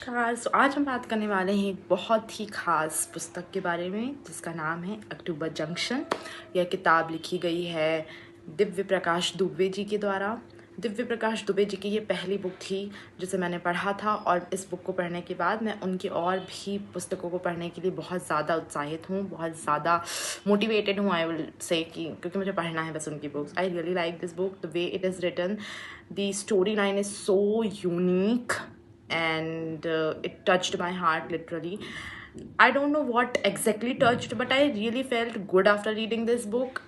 तो आज हम बात करने वाले हैं एक बहुत ही ख़ास पुस्तक के बारे में जिसका नाम है अक्टूबर जंक्शन। यह किताब लिखी गई है दिव्य प्रकाश दुबे जी के द्वारा। दिव्य प्रकाश दुबे जी की ये पहली बुक थी जिसे मैंने पढ़ा था, और इस बुक को पढ़ने के बाद मैं उनकी और भी पुस्तकों को पढ़ने के लिए बहुत ज़्यादा उत्साहित हूँ, बहुत ज़्यादा मोटिवेटेड हूँ आई विल से, क्योंकि मुझे पढ़ना है बस उनकी books. I really like this book, the way it is written, the story line is so unique and it touched my heart literally. I don't know what exactly touched, but I really felt good after reading this book.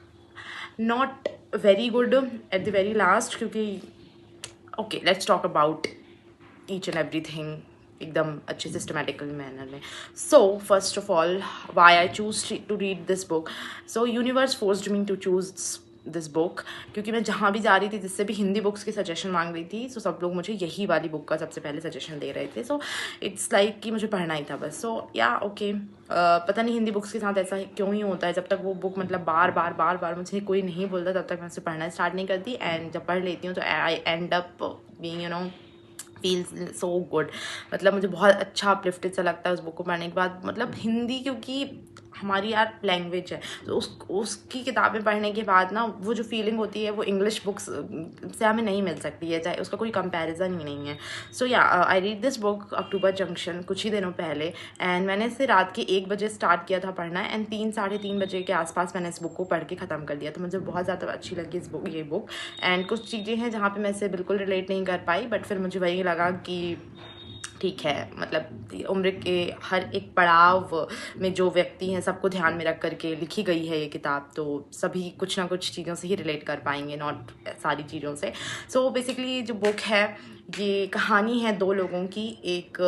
Not very good at the very last, क्योंकि okay, let's talk about each and everything एकदम अच्छे systematical manner में. So first of all, why I choose to read this book. So universe forced me to choose this book, क्योंकि मैं जहाँ भी जा रही थी, जिससे भी हिंदी बुक्स की सजेशन मांग रही थी, सो सब लोग मुझे यही वाली बुक का सबसे पहले सजेशन दे रहे थे. सो इट्स लाइक कि मुझे पढ़ना ही था बस. सो या ओके, पता नहीं हिंदी बुक्स के साथ ऐसा क्यों ही होता है. जब तक वो बुक मतलब बार बार मुझे कोई नहीं बोलता, तब तक मैं उसे पढ़ना स्टार्ट नहीं करती. एंड जब पढ़ लेती हूँ तो I end up being feels so good. मतलब मुझे बहुत अच्छा अपलिफ्टेड सा लगता है उस बुक को पढ़ने के बाद. मतलब हिंदी क्योंकि हमारी यार लैंग्वेज है, तो उसकी किताबें पढ़ने के बाद ना वो जो फीलिंग होती है वो इंग्लिश बुक्स से हमें नहीं मिल सकती है, चाहे उसका कोई कंपैरिजन ही नहीं है. सो या I read this book October junction कुछ ही दिनों पहले, एंड मैंने इसे रात के 1 बजे स्टार्ट किया था पढ़ना, एंड 3-3:30 बजे के आसपास मैंने इस बुक को पढ़ के ख़त्म कर दिया. तो मुझे बहुत ज़्यादा अच्छी लगी ये बुक. एंड कुछ चीज़ें हैं जहाँ पर मैं इसे बिल्कुल रिलेट नहीं कर पाई, बट फिर मुझे वही लगा कि ठीक है, मतलब उम्र के हर एक पड़ाव में जो व्यक्ति हैं सबको ध्यान में रख करके लिखी गई है ये किताब, तो सभी कुछ ना कुछ चीज़ों से ही रिलेट कर पाएंगे, नॉट सारी चीज़ों से. सो बेसिकली जो बुक है, ये कहानी है 2 लोगों की. एक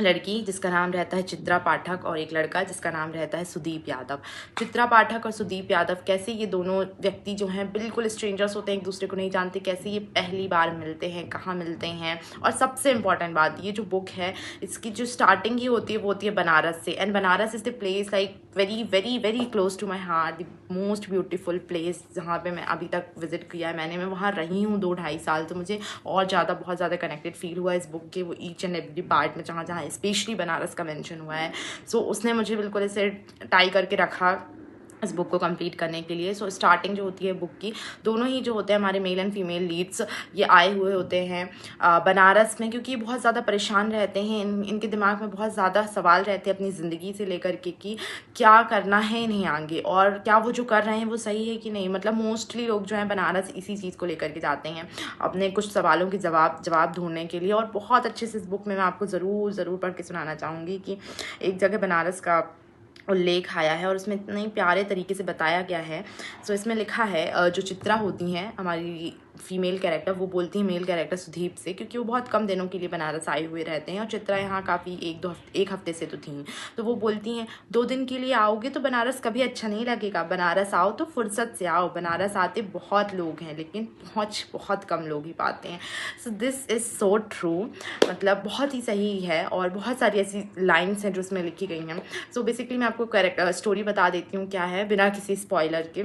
लड़की जिसका नाम रहता है चित्रा पाठक, और एक लड़का जिसका नाम रहता है सुदीप यादव. चित्रा पाठक और सुदीप यादव कैसे ये दोनों व्यक्ति जो हैं बिल्कुल स्ट्रेंजर्स होते हैं, एक दूसरे को नहीं जानते, कैसे ये पहली बार मिलते हैं, कहाँ मिलते हैं. और सबसे इम्पॉर्टेंट बात, ये जो बुक है इसकी जो स्टार्टिंग ही होती है वो होती है बनारस से. And Banaras is the place like very very very close to my heart, the most beautiful place जहाँ पे मैं अभी तक विजिट किया है मैंने. मैं वहाँ रही हूँ 2-2.5 साल, तो मुझे और ज़्यादा बहुत ज़्यादा कनेक्टेड फील हुआ इस बुक के वो ईच एंड एवरी पार्ट में, जहाँ जहाँ स्पेशली बनारस का मेंशन हुआ है. सो उसने मुझे बिल्कुल ऐसे टाई करके रखा इस बुक को कंप्लीट करने के लिए. सो स्टार्टिंग जो होती है बुक की, दोनों ही जो होते हैं हमारे मेल एंड फीमेल लीड्स, ये आए हुए होते हैं बनारस में, क्योंकि ये बहुत ज़्यादा परेशान रहते हैं. इनके दिमाग में बहुत ज़्यादा सवाल रहते हैं अपनी ज़िंदगी से लेकर के कि क्या करना है इन्हें आगे, और क्या वो जो कर रहे हैं वो सही है कि नहीं. मतलब मोस्टली लोग जो हैं बनारस इसी चीज़ को लेकर के जाते हैं, अपने कुछ सवालों के जवाब ढूंढने के लिए. और बहुत अच्छे से इस बुक में मैं आपको ज़रूर पढ़ के सुनाना चाहूँगी कि एक जगह बनारस का उल्लेख आया है और उसमें इतने प्यारे तरीके से बताया गया है. सो इसमें लिखा है, जो चित्रा होती हैं हमारी फीमेल कैरेक्टर, वो बोलती है मेल कैरेक्टर सुदीप से, क्योंकि वो बहुत कम दिनों के लिए बनारस आए हुए रहते हैं और चित्रा यहाँ काफ़ी एक हफ्ते से तो थी. तो वो बोलती हैं 2 दिन के लिए आओगे तो बनारस कभी अच्छा नहीं लगेगा, बनारस आओ तो फुर्सत से आओ. बनारस आते बहुत लोग हैं लेकिन पहुँच बहुत कम लोग ही पाते हैं. सो दिस इज़ सो ट्रू, मतलब बहुत ही सही है. और बहुत सारी ऐसी लाइन्स हैं जो उसमें लिखी गई हैं. सो बेसिकली मैं आपको स्टोरी बता देती हूँ क्या है, बिना किसी स्पॉइलर के,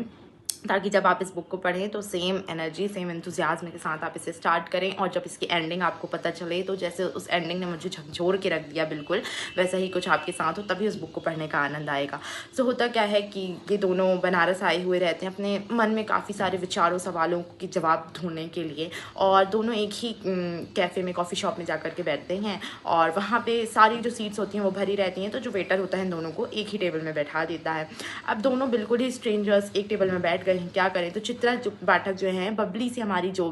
ताकि जब आप इस बुक को पढ़ें तो सेम एनर्जी सेम एंथुजियाज्म के साथ आप इसे स्टार्ट करें, और जब इसकी एंडिंग आपको पता चले तो जैसे उस एंडिंग ने मुझे झकझोर के रख दिया बिल्कुल, वैसा ही कुछ आपके साथ हो, तभी उस बुक को पढ़ने का आनंद आएगा. सो होता क्या है कि ये दोनों बनारस आए हुए रहते हैं अपने मन में काफ़ी सारे विचारों सवालों के जवाब ढूंढने के लिए, और दोनों एक ही कैफ़े में कॉफ़ी शॉप में जा कर के बैठते हैं, और वहाँ पर सारी जो सीट्स होती हैं वो भरी रहती हैं. तो जो वेटर होता है इन दोनों को एक ही टेबल में बैठा देता है. अब दोनों बिल्कुल ही स्ट्रेंजर्स एक टेबल में बैठ गए हैं, क्या करें. तो चित्रा पाठक जो हैं, बबली से हमारी जो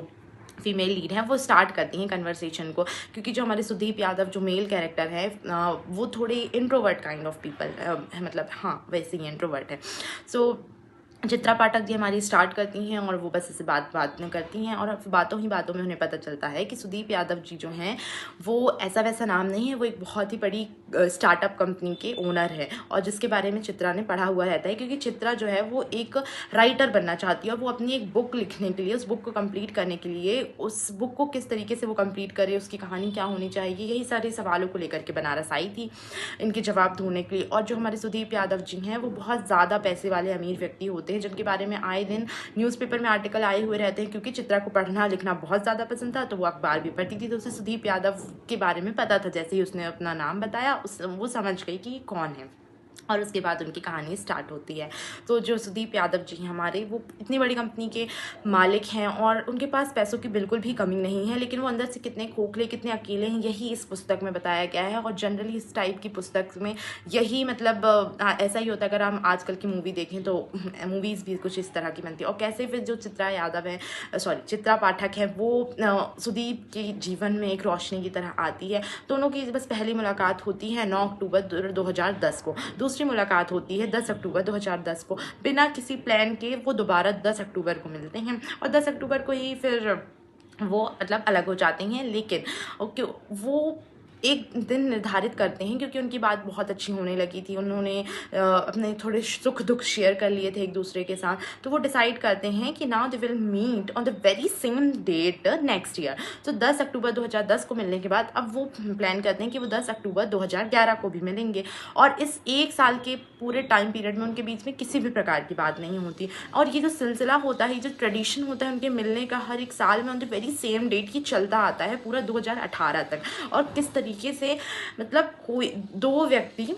फीमेल लीड है, वो स्टार्ट करती हैं कन्वर्सेशन को, क्योंकि जो हमारे सुदीप यादव जो मेल कैरेक्टर है वो थोड़ी इंट्रोवर्ट काइंड ऑफ पीपल है, मतलब हाँ वैसे ही इंट्रोवर्ट है. सो चित्रा पाठक जी हमारी स्टार्ट करती हैं और वो बस इसे बात में करती हैं, और बातों ही बातों में उन्हें पता चलता है कि सुदीप यादव जी जो हैं वो ऐसा वैसा नाम नहीं है, वो एक बहुत ही बड़ी स्टार्टअप कंपनी के ओनर है, और जिसके बारे में चित्रा ने पढ़ा हुआ रहता है. क्योंकि चित्रा जो है वो एक राइटर बनना चाहती है, और वो अपनी एक बुक लिखने के लिए, उस बुक को कंप्लीट करने के लिए, उस बुक को किस तरीके से वो कंप्लीट करे, उसकी कहानी क्या होनी चाहिए, यही सारे सवालों को लेकर के बनारस आई थी इनके जवाब ढूंढने के लिए. और जो हमारे सुदीप यादव जी हैं वो बहुत ज़्यादा पैसे वाले अमीर व्यक्ति होते हैं जिनके बारे में आए दिन न्यूज़पेपर में आर्टिकल आए हुए रहते हैं। क्योंकि चित्रा को पढ़ना लिखना बहुत ज़्यादा पसंद था तो वो अखबार भी पढ़ती थी, तो उसे सुदीप यादव के बारे में पता था। जैसे ही उसने अपना नाम बताया वो समझ गई कि कौन है, और उसके बाद उनकी कहानी स्टार्ट होती है। तो जो सुदीप यादव जी हैं हमारे, वो इतनी बड़ी कंपनी के मालिक हैं और उनके पास पैसों की बिल्कुल भी कमी नहीं है, लेकिन वो अंदर से कितने खोखले, कितने अकेले हैं, यही इस पुस्तक में बताया गया है। और जनरली इस टाइप की पुस्तक में यही मतलब ऐसा ही होता है। अगर हम आजकल की मूवी देखें तो मूवीज़ भी कुछ इस तरह की बनती है। और कैसे फिर जो चित्रा पाठक है वो सुदीप के जीवन में एक रोशनी की तरह आती है। दोनों की बस पहली मुलाकात होती है 9 अक्टूबर 2010 को, दूसरी मुलाकात होती है 10 अक्टूबर 2010 को। बिना किसी प्लान के वो दोबारा 10 अक्टूबर को मिलते हैं और 10 अक्टूबर को ही फिर वो मतलब अलग हो जाते हैं। लेकिन वो एक दिन निर्धारित करते हैं क्योंकि उनकी बात बहुत अच्छी होने लगी थी, उन्होंने अपने थोड़े सुख दुख शेयर कर लिए थे एक दूसरे के साथ। तो वो डिसाइड करते हैं कि now they will meet on the very same date next year. तो 10 अक्टूबर 2010 को मिलने के बाद अब वो प्लान करते हैं कि वो 10 अक्टूबर 2011 को भी मिलेंगे। और इस एक साल के पूरे टाइम पीरियड में उनके बीच में किसी भी प्रकार की बात नहीं होती। और ये जो सिलसिला होता है, जो ट्रेडिशन होता है उनके मिलने का हर एक साल में on the very same date, ये चलता आता है पूरा 2018 तक। और किस तरीके से मतलब कोई दो व्यक्ति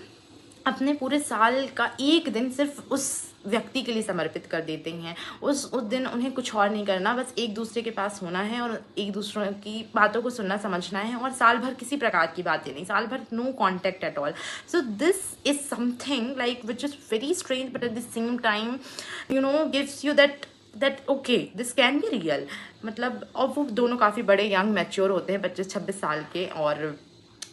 अपने पूरे साल का एक दिन सिर्फ उस व्यक्ति के लिए समर्पित कर देते हैं। उस दिन उन्हें कुछ और नहीं करना, बस एक दूसरे के पास होना है और एक दूसरे की बातों को सुनना समझना है। और साल भर किसी प्रकार की बातें नहीं, साल भर no contact at all. So this is something like which is very strange but at the same time gives you that okay this can be real. मतलब और वो दोनों काफ़ी बड़े यंग मैच्योर होते हैं, 25-26 साल के। और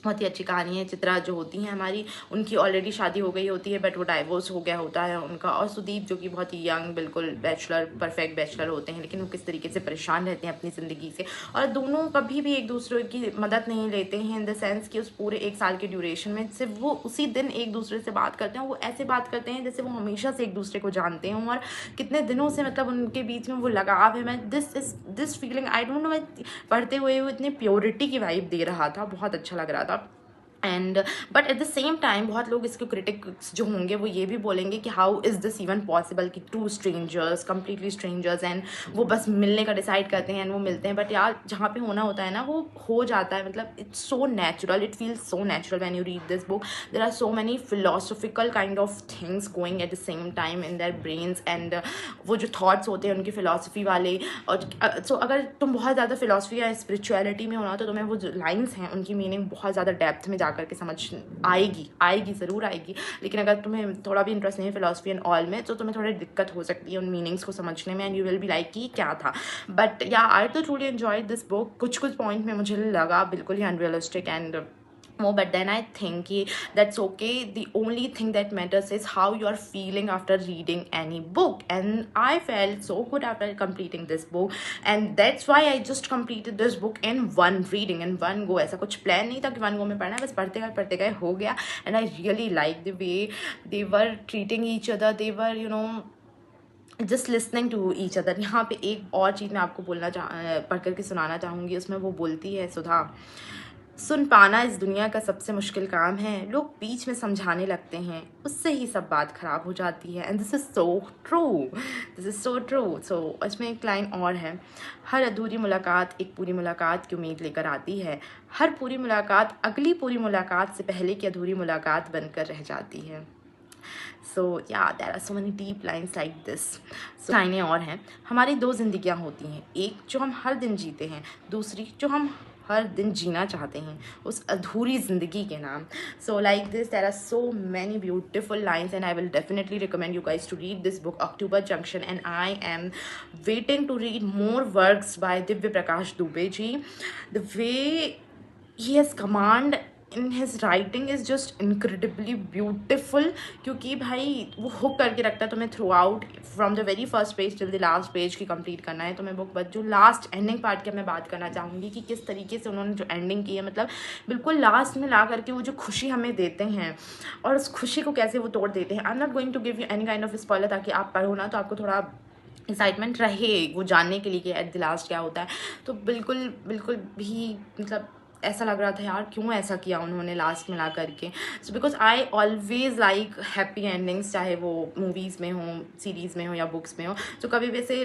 बहुत ही अच्छी कहानी है। चित्रा जो होती हैं हमारी, उनकी ऑलरेडी शादी हो गई होती है बट वो डाइवोर्स हो गया होता है उनका। और सुदीप जो कि बहुत ही यंग, बिल्कुल बैचलर, परफेक्ट बैचलर होते हैं, लेकिन वो किस तरीके से परेशान रहते हैं अपनी ज़िंदगी से। और दोनों कभी भी एक दूसरे की मदद नहीं लेते हैं इन द सेंस कि उस पूरे एक साल के ड्यूरेशन में सिर्फ वो उसी दिन एक दूसरे से बात करते हैं। वो ऐसे बात करते हैं जैसे वो हमेशा से एक दूसरे को जानते हों और कितने दिनों से मतलब उनके बीच में वो लगाव है। मैं this feeling I don't know, मैं पढ़ते हुए वो इतने प्योरिटी की वाइब दे रहा था, बहुत अच्छा लग रहा था। And but at the same time बहुत लोग इसके क्रिटिक्स जो होंगे वो ये भी बोलेंगे कि how is this even possible कि two strangers, completely strangers, and वो बस मिलने का डिसाइड करते हैं एंड वो मिलते हैं। बट यार जहाँ पे होना होता है ना वो हो जाता है। मतलब it's so natural, it feels so natural when you read this book. There are so many philosophical kind of things going at the same time in their brains. And वो जो थाट्स होते हैं उनकी फ़िलासफ़ी वाले। और सो अगर तुम बहुत ज़्यादा फिलोसफी या स्पिरिचुअलिटी में होना तो तुम्हें वो जो लाइन्स हैं उनकी मीनिंग बहुत ज़्यादा डेप्थ में करके समझ आएगी ज़रूर आएगी। लेकिन अगर तुम्हें थोड़ा भी इंटरेस्ट नहीं है फिलोसफी एंड ऑल में तो तुम्हें थोड़ी दिक्कत हो सकती है उन मीनिंग्स को समझने में, and you will be like कि क्या था। बट या आई तो ट्रूली एन्जॉयड दिस बुक। कुछ पॉइंट में मुझे लगा बिल्कुल ही unrealistic and but then I think that's okay. The only thing that matters is how you are feeling after reading any book, and I felt so good after completing this book, and that's why I just completed this book in one reading, in one go. ऐसा कुछ plan नहीं था कि one go में पढ़ना है, बस पढ़ते गए हो गया। and I really like the way they were treating each other. They were just listening to each other. यहाँ पे एक और चीज़ मैं आपको पढ़ करके सुनाना चाहूँगी। उसमें वो बोलती है सुधा, सुन पाना इस दुनिया का सबसे मुश्किल काम है, लोग बीच में समझाने लगते हैं, उससे ही सब बात ख़राब हो जाती है। And this is so true. So इसमें एक लाइन और है, हर अधूरी मुलाकात एक पूरी मुलाकात की उम्मीद लेकर आती है, हर पूरी मुलाकात अगली पूरी मुलाकात से पहले की अधूरी मुलाकात बनकर रह जाती है। सो या there are so many deep lines like this. लाइनें और हैं, हमारी दो जिंदगियां होती हैं, एक जो हम हर दिन जीते हैं, दूसरी जो हम हर दिन जीना चाहते हैं उस अधूरी ज़िंदगी के नाम। So like this there are so many beautiful lines and I will definitely recommend you guys to read this book October junction. And I am waiting to read more works by Divya Prakash Dubey ji. The way he has command in his writing is just incredibly beautiful, क्योंकि भाई वो hook करके रखता है तुम्हें throughout, from the very first page till the last page की complete करना है तुम्हें बुक। बट जो लास्ट एंडिंग पार्ट की मैं बात करना चाहूँगी कि किस तरीके से उन्होंने जो एंडिंग की है, मतलब बिल्कुल लास्ट में ला करके वो जो खुशी हमें देते हैं और उस खुशी को कैसे वो तोड़ देते हैं। I am not going to give you any kind of spoiler, ताकि आप पढ़ो ना तो आपको थोड़ा एक्साइटमेंट रहे वो जानने के लिए कि एट द लास्ट क्या होता है। तो बिल्कुल भी मतलब ऐसा लग रहा था यार क्यों ऐसा किया उन्होंने लास्ट में ला करके। So because I always like happy endings, चाहे वो मूवीज़ में हो, सीरीज़ में हो या बुक्स में हो। तो कभी वैसे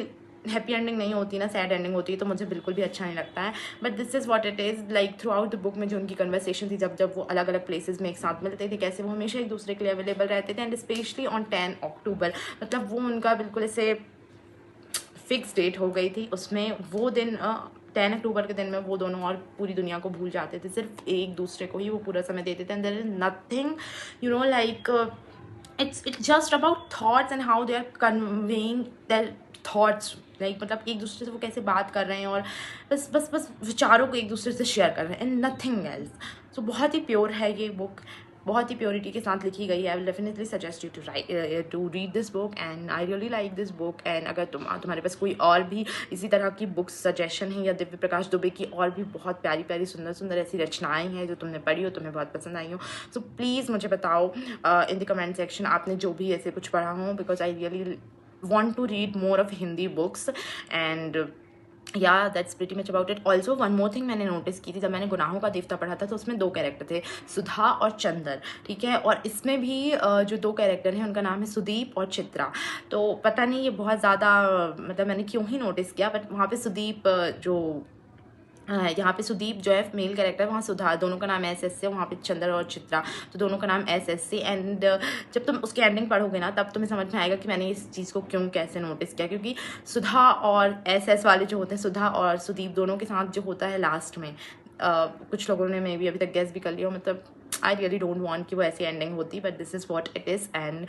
हैप्पी एंडिंग नहीं होती ना, सैड एंडिंग होती है, तो मुझे बिल्कुल भी अच्छा नहीं लगता है। But this is what it is. Like through out the book में जो उनकी कन्वर्सेशन थी, जब वो अलग अलग प्लेसेस में एक साथ मिलते थे, कैसे वो हमेशा एक दूसरे के लिए अवेलेबल रहते थे, एंड स्पेशली ऑन 10 अक्टूबर, मतलब वो उनका बिल्कुल ऐसे फिक्स डेट हो गई थी। उसमें वो दिन 10 अक्टूबर के दिन में वो दोनों और पूरी दुनिया को भूल जाते थे, सिर्फ एक दूसरे को ही वो पूरा समय देते थे। And there is nothing like it's just about thoughts and how they are conveying their thoughts, like मतलब एक दूसरे से वो कैसे बात कर रहे हैं और बस विचारों को एक दूसरे से शेयर कर रहे हैं, एंड नथिंग एल्स। सो बहुत ही प्योर है ये बुक, बहुत ही प्योरिटी के साथ लिखी गई है। I will definitely suggest you to read this book, and I really like this book. And अगर तुम्हारे पास कोई और भी इसी तरह की बुक्स सजेशन है, या दिव्य प्रकाश दुबे की और भी बहुत प्यारी प्यारी सुंदर सुंदर ऐसी रचनाएं हैं जो तुमने पढ़ी हो, तुम्हें बहुत पसंद आई हो, सो प्लीज़ मुझे बताओ इन द कमेंट सेक्शन आपने जो भी ऐसे कुछ पढ़ा हो, because I really want to read more of Hindi books, and yeah, that's pretty much about it. Also one more thing मैंने नोटिस की थी, जब मैंने गुनाहों का देवता पढ़ा था तो उसमें 2 कैरेक्टर थे, सुधा और चंदर, ठीक है। और इसमें भी जो 2 कैरेक्टर हैं उनका नाम है सुदीप और चित्रा। तो पता नहीं ये बहुत ज़्यादा मतलब मैंने क्यों ही नोटिस किया, बट वहाँ पे सुदीप जो यहाँ पे सुदीप जो है मेल कैरेक्टर, वहाँ सुधा, दोनों का नाम SS है, वहाँ पे चंद्र और चित्रा तो दोनों का नाम SS से। एंड जब तुम उसकी एंडिंग पढ़ोगे ना, तब तुम्हें समझ में आएगा कि मैंने इस चीज़ को क्यों कैसे नोटिस किया, क्योंकि सुधा और SS वाले जो होते हैं, सुधा और सुदीप दोनों के साथ जो होता है लास्ट में, कुछ लोगों ने मे बी अभी तक गैस भी कर लिया, मतलब आई रियली डोंट वांट कि वो ऐसी एंडिंग होती, but this is what it is. And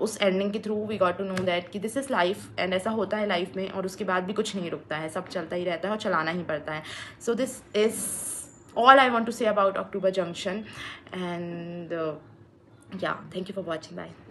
उस एंडिंग के through we got to know that कि दिस इज़ लाइफ, एंड ऐसा होता है लाइफ में, और उसके बाद भी कुछ नहीं रुकता है, सब चलता ही रहता है और चलाना ही पड़ता है। So this is all I want to say about October junction, and yeah, thank you for watching, bye.